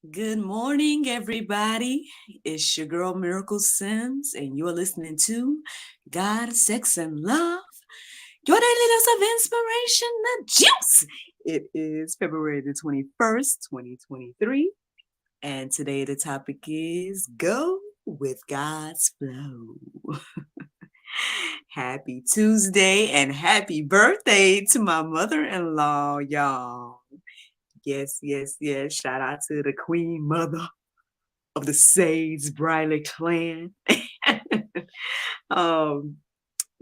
Good morning, everybody. It's your girl Miracle Sims, and you're listening to God, Sex, and Love, your daily dose of inspiration, the juice. It is February the 21st, 2023, and today the topic is Go with God's Flow. Happy Tuesday and happy birthday to my mother-in-law, y'all. Yes, yes, yes. Shout out to the Queen Mother of the Sage Briley clan. um,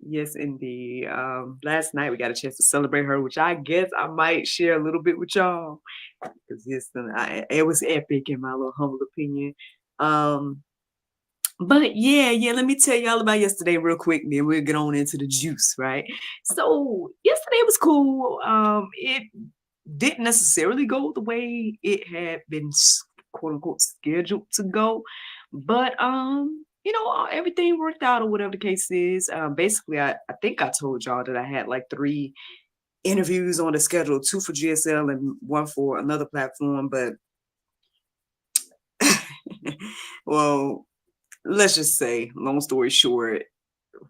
yes, indeed. Last night we got a chance to celebrate her, which I guess I might share a little bit with y'all because yes, it was epic in my little humble opinion. Um, but yeah, let me tell y'all about yesterday real quick, then we'll get on into the juice, right? So yesterday was cool. It didn't necessarily go the way it had been quote unquote scheduled to go, but everything worked out or whatever the case is. Basically, I think I told y'all that I had like 3 interviews on the schedule, 2 for GSL and 1 for another platform, but well, let's just say, long story short,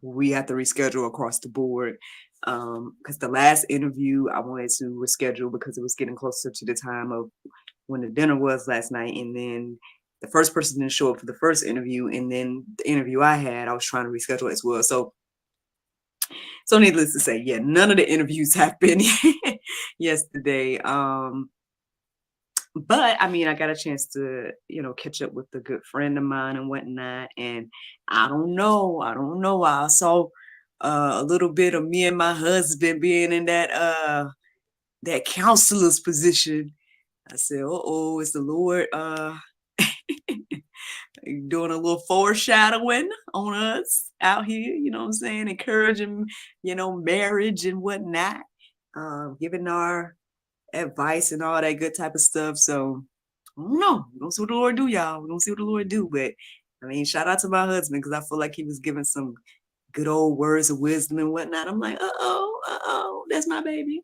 we have to reschedule across the board. Because the last interview I wanted to reschedule because it was getting closer to the time of when the dinner was last night, and then the first person didn't show up for the first interview, and then the interview I was trying to reschedule as well. So needless to say, yeah, none of the interviews happened yesterday. But I mean, I got a chance to, catch up with a good friend of mine and whatnot. And I don't know. I saw a little bit of me and my husband being in that counselor's position. I said, oh, is the Lord doing a little foreshadowing on us out here, you know what I'm saying? Encouraging, marriage and whatnot, giving our advice and all that good type of stuff. So I don't know. We're gonna see what the Lord do, y'all. We're gonna see what the Lord do. But I mean, shout out to my husband because I feel like he was giving some good old words of wisdom and whatnot. I'm like, that's my baby.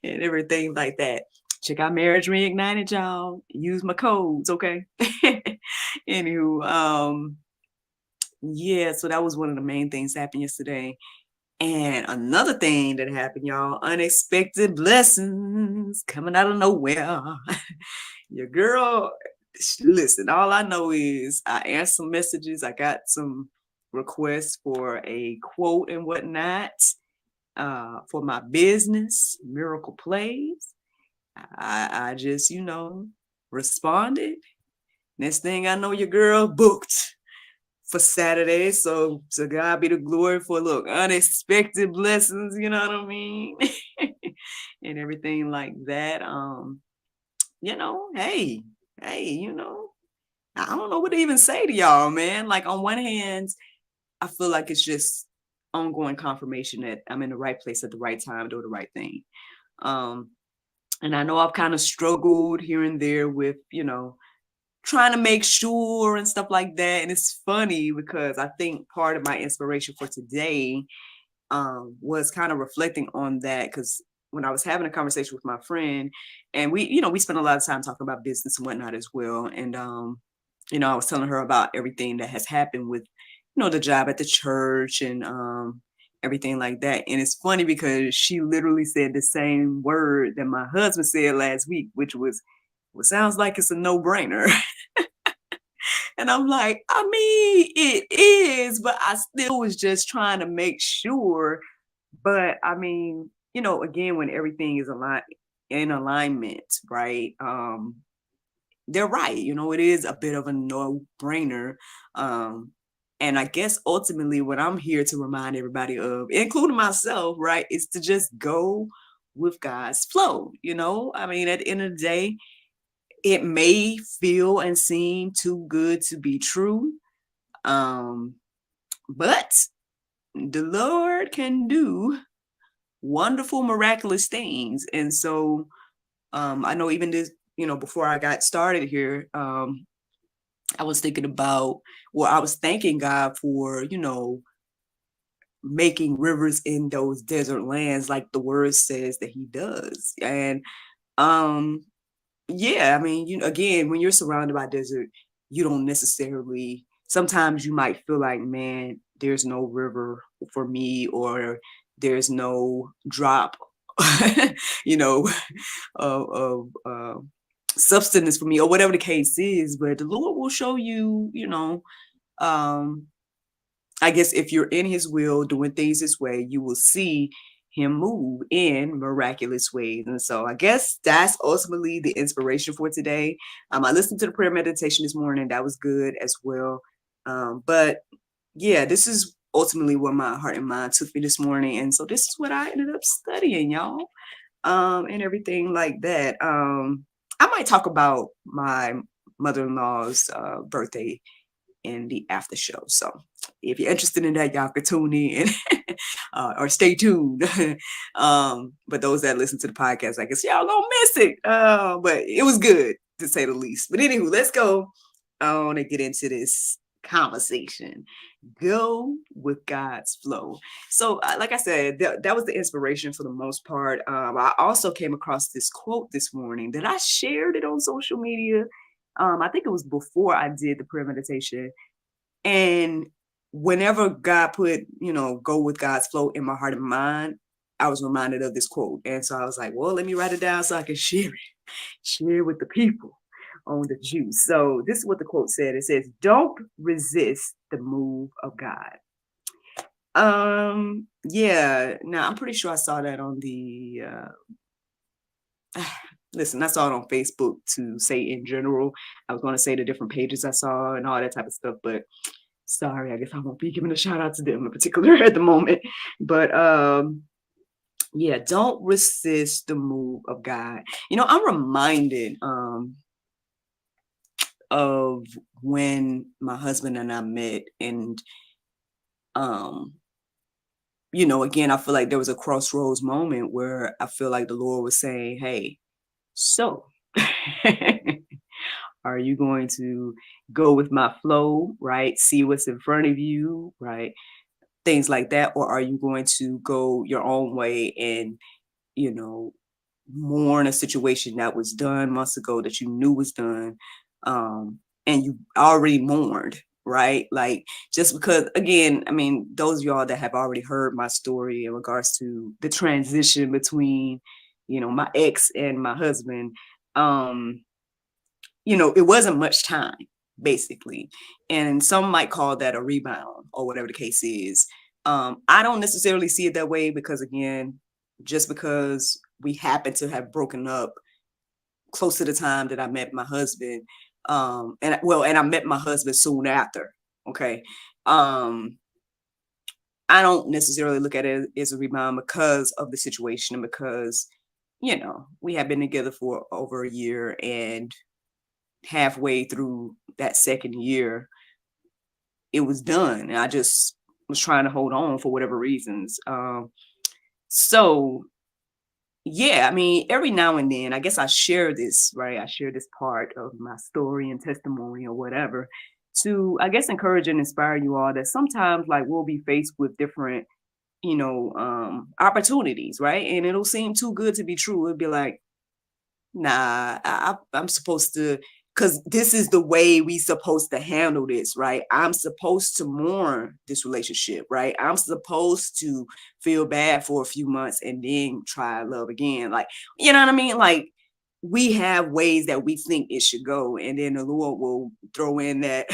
And everything like that. Check out Marriage Reignited, y'all. Use my codes, okay? Anywho, yeah, so that was one of the main things that happened yesterday. And another thing that happened, y'all, unexpected blessings coming out of nowhere. Your girl, listen, all I know is I answered some messages. I got some requests for a quote and whatnot for my business, Miracle Plays. I just, responded. Next thing I know, your girl booked for Saturday. So to God be the glory for look, unexpected blessings, you know what I mean? And everything like that. Hey, I don't know what to even say to y'all, man. Like on one hand, I feel like it's just ongoing confirmation that I'm in the right place at the right time, doing the right thing. And I know I've kind of struggled here and there with, trying to make sure and stuff like that. And it's funny because I think part of my inspiration for today was kind of reflecting on that because when I was having a conversation with my friend and we spent a lot of time talking about business and whatnot as well. And, I was telling her about everything that has happened with, the job at the church and everything like that. And it's funny because she literally said the same word that my husband said last week, which was, well, sounds like it's a no-brainer. And I'm like, I mean, it is, but I still was just trying to make sure. But I mean, again, when everything is in alignment, right? They're right. It is a bit of a no-brainer. And I guess ultimately what I'm here to remind everybody of, including myself, right, is to just go with God's flow. I mean, at the end of the day, it may feel and seem too good to be true. But the Lord can do wonderful, miraculous things. And so I know even this, before I got started here, I was thinking about, I was thanking God for, making rivers in those desert lands like the word says that he does. And yeah, I mean, again, when you're surrounded by desert, you don't necessarily, sometimes you might feel like, man, there's no river for me, or there's no drop, you know, of substance for me, or whatever the case is. But the Lord will show you, um, I guess if you're in his will, doing things his way, you will see him move in miraculous ways. And so I guess that's ultimately the inspiration for today. I listened to the prayer meditation this morning. That was good as well. But yeah, this is ultimately where my heart and mind took me this morning. And so this is what I ended up studying, y'all, and everything like that. I might talk about my mother-in-law's birthday in the after show. So if you're interested in that, y'all can tune in or stay tuned. But those that listen to the podcast, I guess y'all gonna miss it. But it was good to say the least. But anywho, let's go on and get into this conversation. Go with God's flow. So, like I said, that was the inspiration for the most part. I also came across this quote this morning that I shared it on social media. I think it was before I did the prayer meditation. And whenever God put, go with God's flow in my heart and mind, I was reminded of this quote. And so I was like, well, let me write it down so I can share it with the people on the juice. So this is what the quote said. It says, don't resist the move of God. Yeah. Now I'm pretty sure I saw that on the listen, I saw it on Facebook to say in general. I was going to say the different pages I saw and all that type of stuff, but sorry, I guess I won't be giving a shout out to them in particular at the moment. But yeah, don't resist the move of God. I'm reminded of when my husband and I met, and again, I feel like there was a crossroads moment where I feel like the Lord was saying, hey, so are you going to go with my flow, right? See what's in front of you, right? Things like that, or are you going to go your own way and, you know, mourn a situation that was done months ago that you knew was done, and you already mourned, right? Like, just because, again, I mean, those of y'all that have already heard my story in regards to the transition between, my ex and my husband, it wasn't much time, basically. And some might call that a rebound or whatever the case is. I don't necessarily see it that way because, again, just because we happen to have broken up close to the time that I met my husband, and I met my husband soon after. Okay. I don't necessarily look at it as a rebound because of the situation, and because, we have been together for over a year, and halfway through that second year, it was done. And I just was trying to hold on for whatever reasons. So yeah, I mean, every now and then, I guess I share this, right? I share this part of my story and testimony or whatever to, I guess, encourage and inspire you all that sometimes, like, we'll be faced with different, opportunities, right? And it'll seem too good to be true. It'll be like, nah, I'm supposed to, because this is the way we supposed to handle this, right? I'm supposed to mourn this relationship, right? I'm supposed to feel bad for a few months and then try love again. Like, you know what I mean? Like, we have ways that we think it should go, and then the Lord will throw in that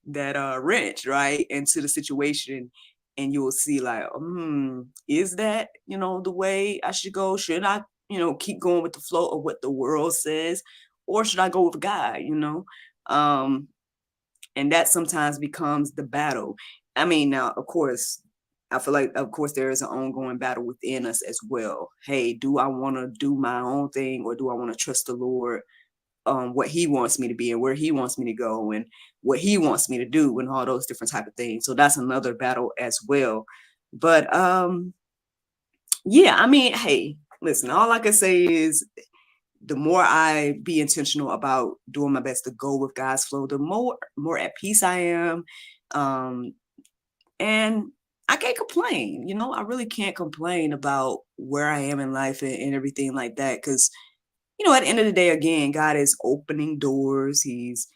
that wrench, right, into the situation, and you'll see like, is that, the way I should go? Should I, keep going with the flow of what the world says, or should I go with God? Um, and that sometimes becomes the battle. I mean, now, of course, I feel like, of course, there is an ongoing battle within us as well. Hey, do I want to do my own thing, or do I want to trust the Lord, what he wants me to be and where he wants me to go and what he wants me to do and all those different type of things. So that's another battle as well. But yeah, I mean, hey, listen, all I can say is the more I be intentional about doing my best to go with God's flow, the more at peace I am. Um, and I can't complain, I really can't complain about where I am in life and everything like that. Cause at the end of the day, again, God is opening doors. He's,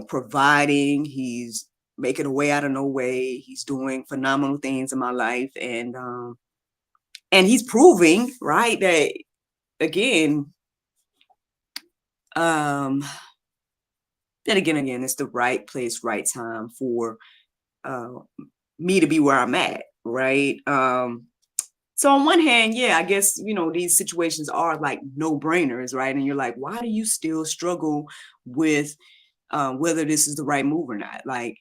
providing. He's making a way out of no way. He's doing phenomenal things in my life. And he's proving, right, that again, um, it's the right place, right time for uh, me to be where I'm at, right? So on one hand, yeah, I guess, these situations are like no brainers, right? And you're like, why do you still struggle with whether this is the right move or not? Like,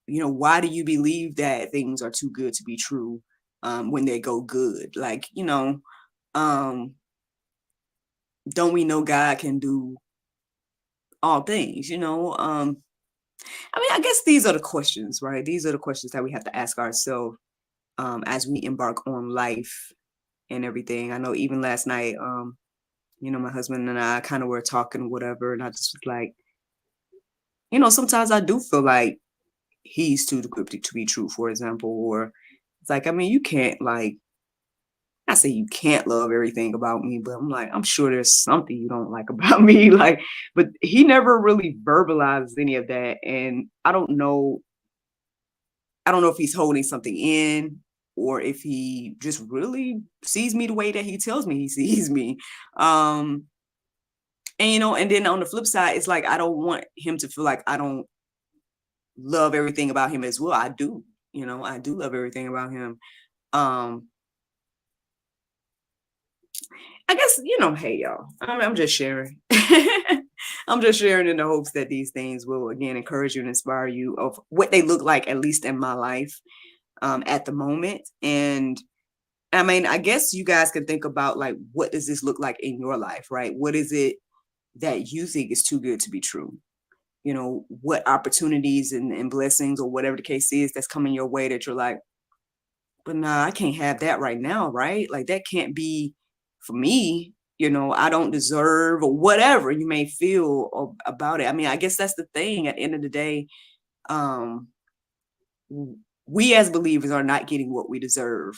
why do you believe that things are too good to be true when they go good? Like, um, don't we know God can do all things, I guess these are the questions, right? These are the questions that we have to ask ourselves as we embark on life and everything. I know even last night, my husband and I kind of were talking, whatever, and I just was like, sometimes I do feel like he's too cryptic to be true, for example, or it's like, I mean, you can't like, I say you can't love everything about me, but I'm like, I'm sure there's something you don't like about me. Like, but he never really verbalized any of that. And I don't know if he's holding something in or if he just really sees me the way that he tells me he sees me. Um, and then on the flip side, it's like I don't want him to feel like I don't love everything about him as well. I do, I do love everything about him. Um, I guess, hey y'all, I'm just sharing. I'm just sharing in the hopes that these things will again encourage you and inspire you of what they look like, at least in my life at the moment. And I mean, I guess you guys can think about like, what does this look like in your life, right? What is it that you think is too good to be true? What opportunities and blessings or whatever the case is that's coming your way that you're like, but nah, I can't have that right now, right? Like that can't be for me. I don't deserve or whatever you may feel about it. I mean, I guess that's the thing. At the end of the day, um, we as believers are not getting what we deserve.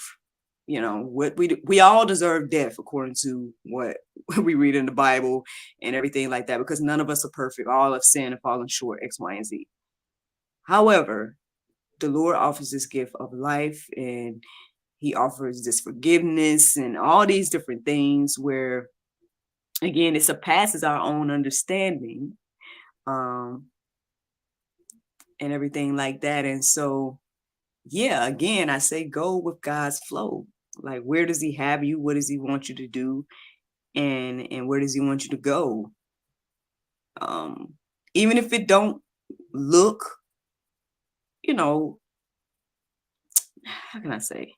What we all deserve death according to what we read in the Bible and everything like that, because none of us are perfect. All have sinned and fallen short, X, Y, and Z. However, the Lord offers this gift of life, and he offers this forgiveness and all these different things where, again, it surpasses our own understanding, um, and everything like that. And so, yeah, again, I say go with God's flow. Like, where does he have you? What does he want you to do? And where does he want you to go? Um, Even if it don't look, you know, how can I say?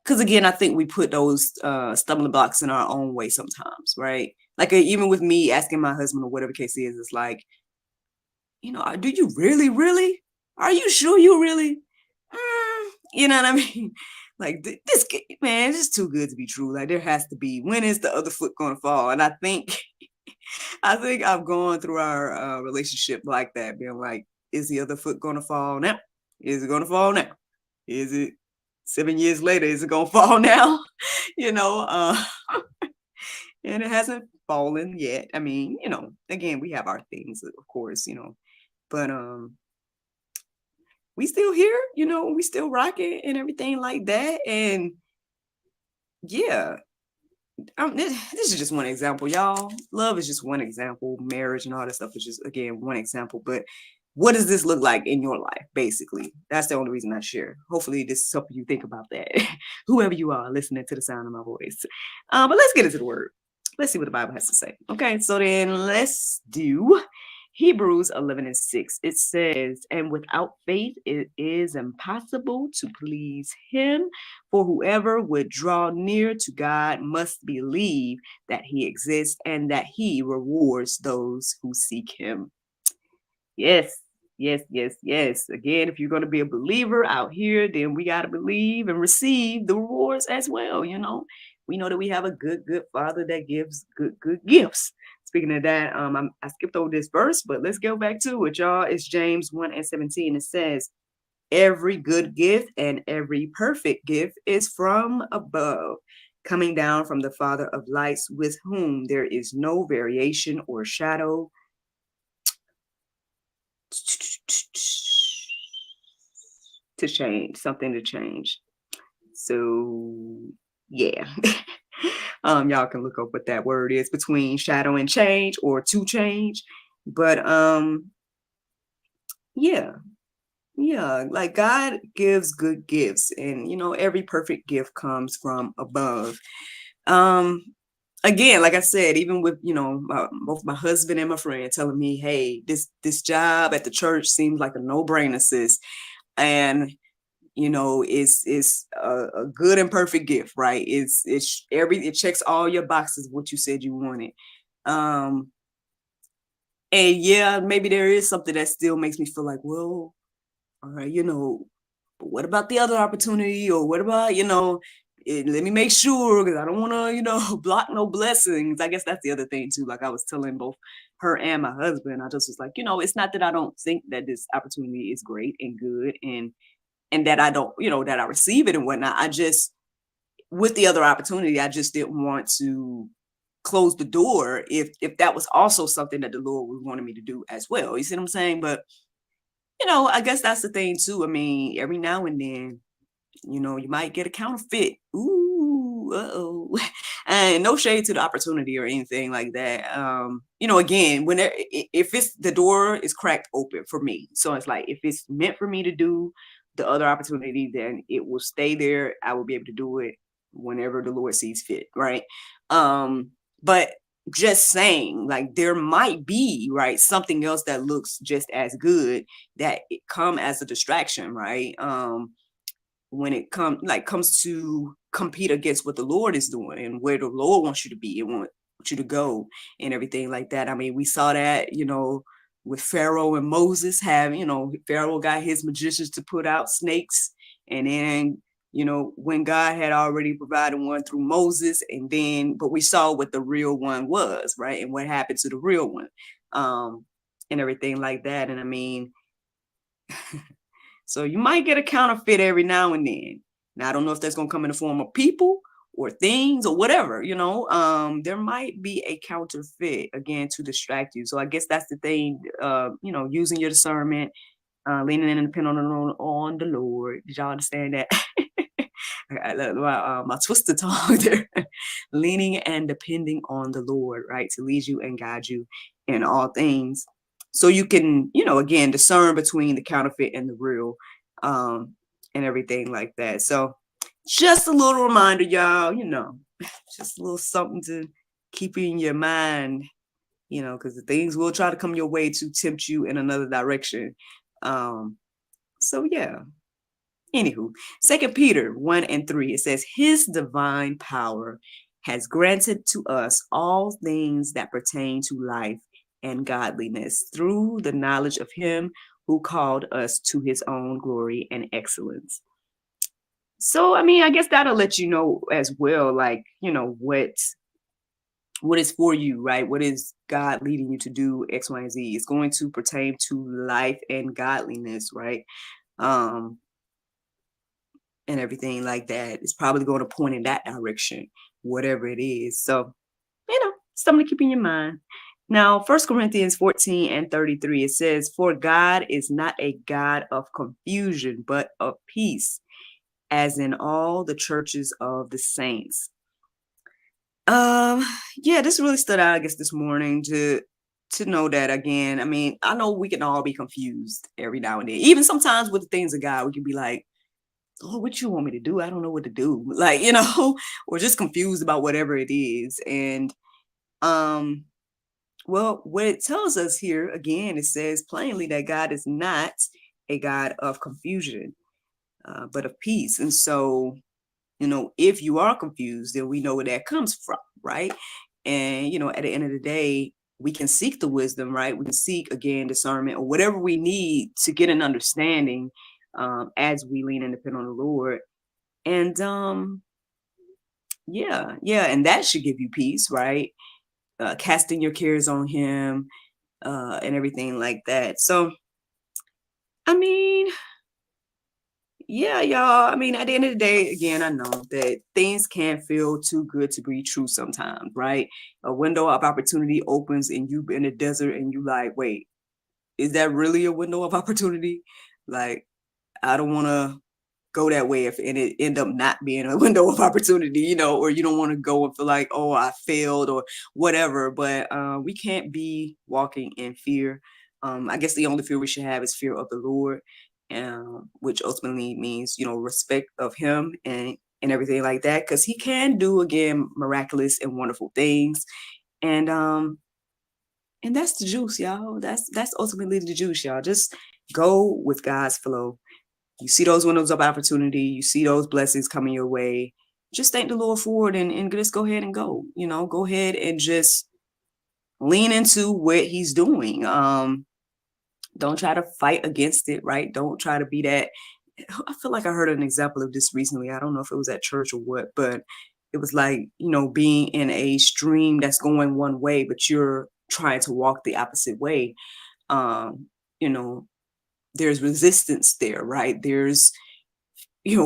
Because again, I think we put those stumbling blocks in our own way sometimes, right? Like even with me asking my husband or whatever case is, it's like, do you really, really? Are you sure you really? You know what I mean? Like this, man, it's just too good to be true. Like there has to be. When is the other foot going to fall? And I think, I think I've gone through our relationship like that, being like, is the other foot going to fall now? Is it going to fall now? Is it 7 years later? Is it going to fall now? you know, uh, and it hasn't fallen yet. I mean, again, we have our things, of course, but we still here, we still rocking and everything like that. And yeah, this is just one example, y'all. Love is just one example. Marriage and all that stuff is just, again, one example. But what does this look like in your life? Basically, that's the only reason I share. Hopefully, this is helping you think about that. Whoever you are listening to the sound of my voice. But let's get into the word. Let's see what the Bible has to say. Okay, so then let's do Hebrews 11:6. It says, and without faith, it is impossible to please him. For whoever would draw near to God must believe that he exists and that he rewards those who seek him. Yes, yes, yes, yes. Again, if you're going to be a believer out here, then we got to believe and receive the rewards as well. We know that we have a good, good Father that gives good, good gifts. Speaking of that, I skipped over this verse, but let's go back to it, y'all. It's James 1:17. It says, every good gift and every perfect gift is from above coming down from the Father of lights, with whom there is no variation or shadow to change, something to change. So yeah. Y'all can look up what that word is, between shadow and change, or to change. But yeah, like God gives good gifts, and every perfect gift comes from above. Um Again, like I said, even with both my husband and my friend telling me, hey, this job at the church seems like a no-brainer, sis. And it's a good and perfect gift, right? It checks all your boxes, what you said you wanted. um and yeah, maybe there is something that still makes me feel like, well, all right, but what about the other opportunity? Or what about, let me make sure, because I don't want to, block no blessings. I guess that's the other thing too. Like I was telling both her and my husband, I just was like, it's not that I don't think that this opportunity is great and good, and that I don't, that I receive it and whatnot. I just, with the other opportunity, I just didn't want to close the door if that was also something that the Lord was wanting me to do as well. You see what I'm saying? But I guess that's the thing too. I mean, every now and then, you might get a counterfeit. Ooh, uh-oh. And no shade to the opportunity or anything like that. Again, if it's, the door is cracked open for me. So it's like, if it's meant for me to do the other opportunity, then it will stay there. I will be able to do it whenever the Lord sees fit, right? But just saying, like, there might be, right, something else that looks just as good that it come as a distraction, right? When it comes to compete against what the Lord is doing and where the Lord wants you to be and want you to go and everything like that. I mean, we saw that, with Pharaoh and Moses Pharaoh got his magicians to put out snakes, and then, when God had already provided one through Moses, and then, but we saw what the real one was, right? And what happened to the real one, and everything like that. And I mean, so you might get a counterfeit every now and then. Now, I don't know if that's going to come in the form of people or things or whatever, there might be a counterfeit, again, to distract you. So I guess that's the thing, using your discernment, leaning in and depending on the Lord. Did y'all understand that? My twisted tongue there. Leaning and depending on the Lord, right, to lead you and guide you in all things, so you can, again, discern between the counterfeit and the real, and everything like that. So just a little reminder, y'all, just a little something to keep in your mind, because the things will try to come your way to tempt you in another direction. So yeah. Anywho, 2 Peter 1:3, it says, his divine power has granted to us all things that pertain to life and godliness through the knowledge of him who called us to his own glory and excellence. So, I mean, I guess that'll let you know as well, like, what is for you, right? What is God leading you to do? X, Y, and Z. It's going to pertain to life and godliness, right? And everything like that. It's probably going to point in that direction, whatever it is. So, something to keep in your mind. Now, 1 Corinthians 14:33, it says, for God is not a God of confusion, but of peace, as in all the churches of the saints. Yeah, this really stood out, I guess, this morning to know that, again. I mean, I know we can all be confused every now and then. Even sometimes with the things of God, we can be like, oh, what you want me to do? I don't know what to do. Like, or just confused about whatever it is. And well, what it tells us here, again, it says plainly that God is not a God of confusion, but of peace. And so, if you are confused, then we know where that comes from, right? And, at the end of the day, we can seek the wisdom, right? We can seek, again, discernment or whatever we need to get an understanding, as we lean and depend on the Lord. And yeah, and that should give you peace, right? Casting your cares on him, and everything like that. So, I mean, yeah, y'all. I mean, at the end of the day, again, I know that things can feel too good to be true sometimes, right? A window of opportunity opens and you in the desert and you like, wait, is that really a window of opportunity? Like, I don't want to go that way if and it end up not being a window of opportunity, or you don't want to go and feel like, oh, I failed or whatever. But we can't be walking in fear. I guess the only fear we should have is fear of the Lord, which ultimately means, respect of Him and everything like that, because He can do again miraculous and wonderful things, and that's the juice, y'all. That's ultimately the juice, y'all. Just go with God's flow. You see those windows of opportunity, you see those blessings coming your way. Just thank the Lord for it and just go ahead and go. Go ahead and just lean into what He's doing. Don't try to fight against it, right? Don't try to be that. I feel like I heard an example of this recently. I don't know if it was at church or what, but it was like, being in a stream that's going one way, but you're trying to walk the opposite way. Um, you know, there's resistance there, right? There's,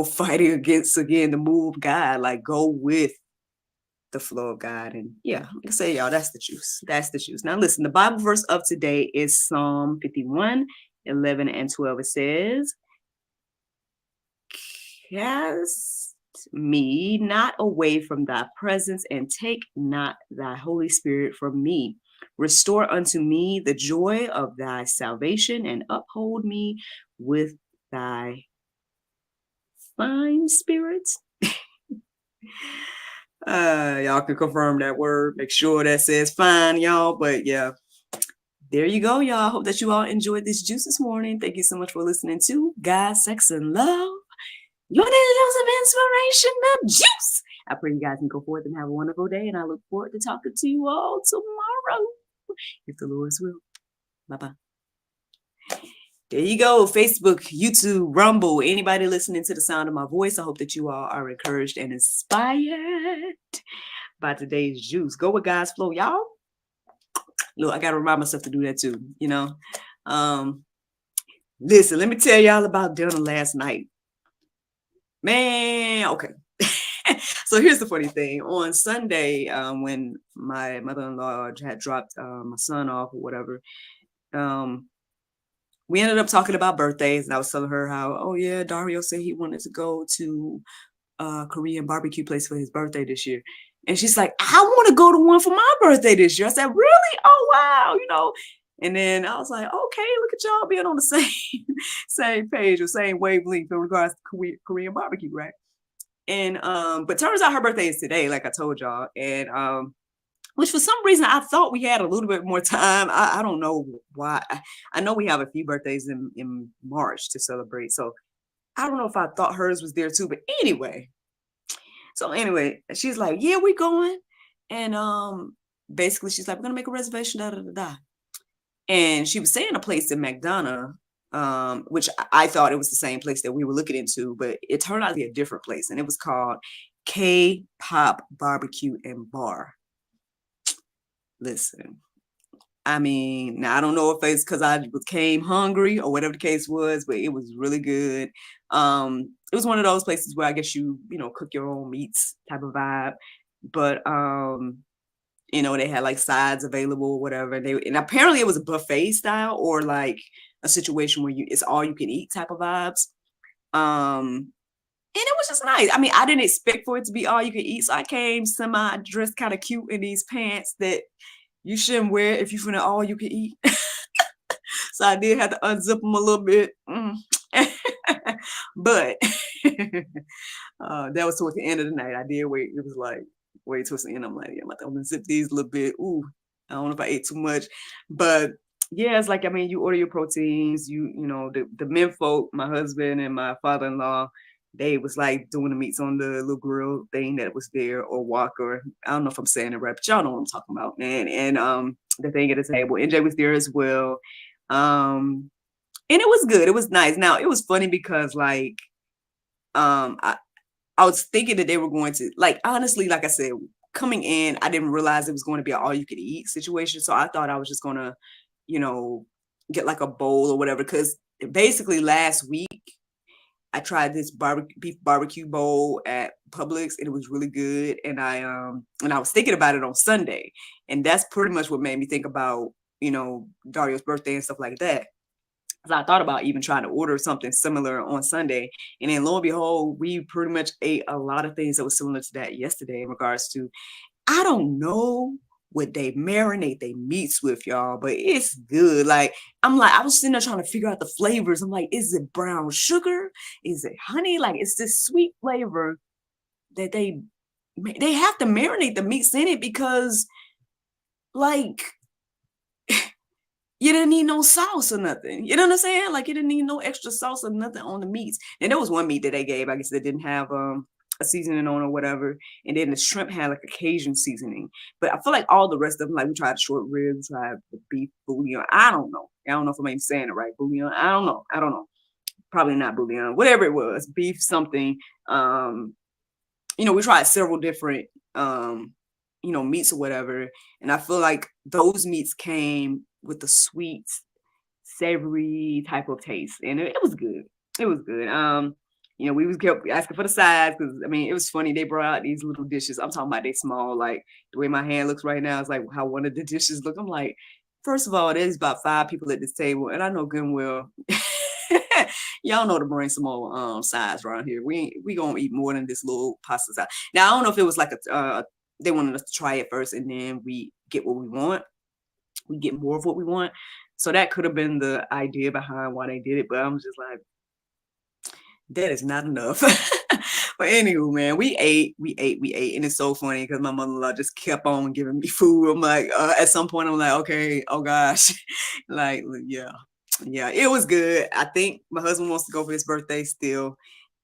fighting against, again, the move of God. Like, go with the flow of God. And yeah, like I say, y'all, that's the juice. That's the juice. Now listen, the Bible verse of today is Psalm 51, 11 and 12. It says, cast me not away from thy presence, and take not thy Holy Spirit from me. Restore unto me the joy of thy salvation, and uphold me with thy fine spirits. Y'all can confirm that word. Make sure that says fine, y'all. But yeah, there you go, y'all. Hope that you all enjoyed this juice this morning. Thank you so much for listening to God, Sex, and Love. Your daily dose of inspiration, the juice. I pray you guys can go forth and have a wonderful day, and I look forward to talking to you all tomorrow, if the Lord's will. Bye-bye. There you go. Facebook, YouTube, Rumble, anybody listening to the sound of my voice, I hope that you all are encouraged and inspired by today's juice. Go with God's flow, y'all. Look, I got to remind myself to do that too, Listen, let me tell y'all about dinner last night. Man, okay. So here's the funny thing. On Sunday, when my mother-in-law had dropped my son off or whatever, we ended up talking about birthdays, and I was telling her how, oh yeah, Dario said he wanted to go to a Korean barbecue place for his birthday this year. And she's like, I want to go to one for my birthday this year. I said, really? Oh, wow, And then I was like, okay, look at y'all being on the same page or same wavelength in regards to Korean barbecue, right? And but turns out her birthday is today, like I told y'all. And which for some reason I thought we had a little bit more time. I don't know why. I know we have a few birthdays in March to celebrate. So I don't know if I thought hers was there too. But anyway, she's like, yeah, we going. And basically she's like, we're gonna make a reservation, da da da da. And she was saying a place in McDonough, which I thought it was the same place that we were looking into, but it turned out to be a different place. And it was called K-Pop Barbecue and Bar. Listen, I mean, now I don't know if it's because I became hungry or whatever the case was, but it was really good. It was one of those places where I guess you cook your own meats type of vibe. But they had like sides available or whatever. And apparently it was a buffet style or like a situation where it's all you can eat type of vibes. And it was just nice. I mean, I didn't expect for it to be all you could eat. So I came semi-dressed kind of cute in these pants that you shouldn't wear if you're finna all you can eat. So I did have to unzip them a little bit. But that was towards the end of the night. I did wait. It was like way towards the end. I'm like, yeah, I'm gonna zip these a little bit. Ooh, I don't know if I ate too much. But yeah, it's like, I mean, you order your proteins, the men folk, my husband and my father-in-law, they was like doing the meats on the little grill thing that was there, or walker. I don't know if I'm saying it right, but y'all know what I'm talking about, man. And the thing at the table. NJ was there as well. And it was good. It was nice. Now it was funny because like I was thinking that they were going to, like, honestly, like I said, coming in, I didn't realize it was going to be an all you could eat situation. So I thought I was just gonna, get like a bowl or whatever. Because basically last week I tried this beef barbecue bowl at Publix, and it was really good. And I was thinking about it on Sunday, and that's pretty much what made me think about, Dario's birthday and stuff like that. So I thought about even trying to order something similar on Sunday. And then lo and behold, we pretty much ate a lot of things that was similar to that yesterday in regards to, I don't know what they marinate they meats with, y'all, but it's good. Like, I was sitting there trying to figure out the flavors. I'm like, is it brown sugar? Is it honey? Like, it's this sweet flavor that they have to marinate the meats in it because, like, you didn't need no sauce or nothing. You know what I'm saying? Like, you didn't need no extra sauce or nothing on the meats. And there was one meat that they gave, I guess, that didn't have a seasoning on or whatever. And then the shrimp had like a Cajun seasoning. But I feel like all the rest of them, like we tried short ribs, tried the beef bouillon. I don't know. I don't know if I'm even saying it right. Bouillon. I don't know. Probably not bouillon. Whatever it was, beef something. We tried several different meats or whatever. And I feel like those meats came with the sweet, savory type of taste. And it was good. It was good. We was kept asking for the sides because it was funny. They brought out these little dishes. I'm talking about they small, like the way my hand looks right now is like how one of the dishes look. I'm like, first of all, there's about 5 people at this table, and I know good and well y'all know to bring some more sides around here. We gonna eat more than this little pasta side. Now I don't know if it was like they wanted us to try it first and then we get what we want. We get more of what we want. So that could have been the idea behind why they did it, but I'm just like, that is not enough. But anywho, man, we ate, and it's so funny because my mother-in-law just kept on giving me food. I'm like, at some point, I'm like, okay, oh gosh, like, yeah, it was good. I think my husband wants to go for his birthday still,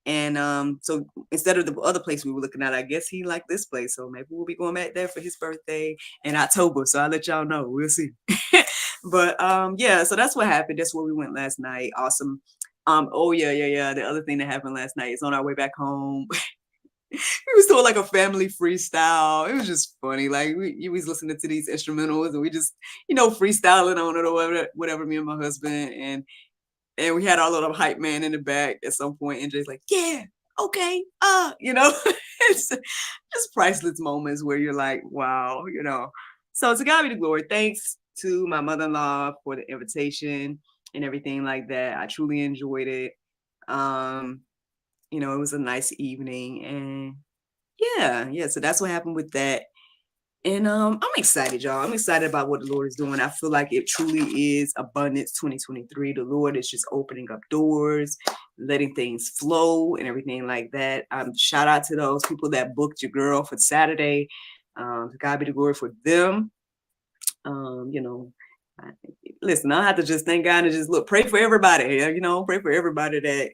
and so instead of the other place we were looking at, I guess he liked this place, so maybe we'll be going back there for his birthday in October. So I'll let y'all know. We'll see. But yeah, so that's what happened. That's where we went last night. Awesome. Oh yeah. The other thing that happened last night is on our way back home. We was doing like a family freestyle. It was just funny. Like we was listening to these instrumentals and we just, freestyling on it or whatever, me and my husband. And we had our little hype man in the back at some point, and Jay's like, yeah, okay, it's just priceless moments where you're like, wow, So to God be the glory. Thanks to my mother-in-law for the invitation and everything like that. I truly enjoyed it. It was a nice evening, and yeah. So that's what happened with that. And I'm excited, y'all. I'm excited about what the Lord is doing. I feel like it truly is abundance 2023. The Lord is just opening up doors, letting things flow and everything like that. Shout out to those people that booked your girl for Saturday. To God be the glory for them. Listen, I have to just thank God and just pray for everybody. Pray for everybody that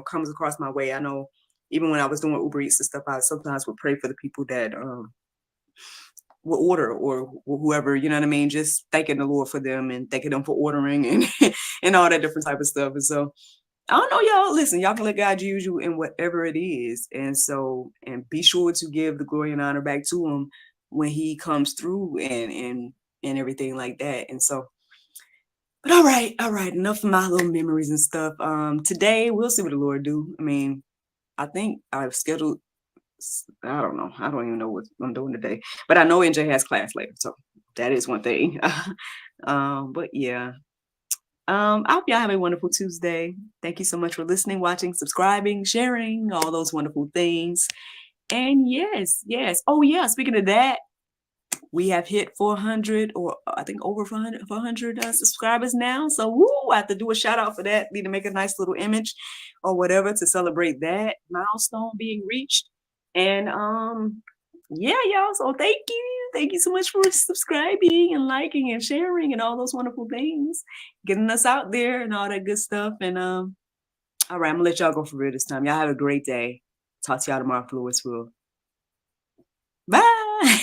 comes across my way. I know even when I was doing Uber Eats and stuff, I sometimes would pray for the people that will order or whoever, you know what I mean? Just thanking the Lord for them and thanking them for ordering and and all that different type of stuff. And so I don't know, y'all. Listen, y'all can let God use you in whatever it is. And be sure to give the glory and honor back to him when he comes through and everything like that. And so, but all right. Enough of my little memories and stuff. Today we'll see what the Lord do. I think I've scheduled, I don't know. I don't even know what I'm doing today, but I know NJ has class later. So that is one thing. But yeah. I hope y'all have a wonderful Tuesday. Thank you so much for listening, watching, subscribing, sharing, all those wonderful things. And yes. Oh yeah, speaking of that, we have hit 400, or I think over 400 subscribers now. So I have to do a shout out for that. Need to make a nice little image or whatever to celebrate that milestone being reached. And yeah, y'all. So thank you so much for subscribing and liking and sharing and all those wonderful things, getting us out there and all that good stuff. And all right, I'm gonna let y'all go for real this time. Y'all have a great day. Talk to y'all tomorrow, Flores will. Bye.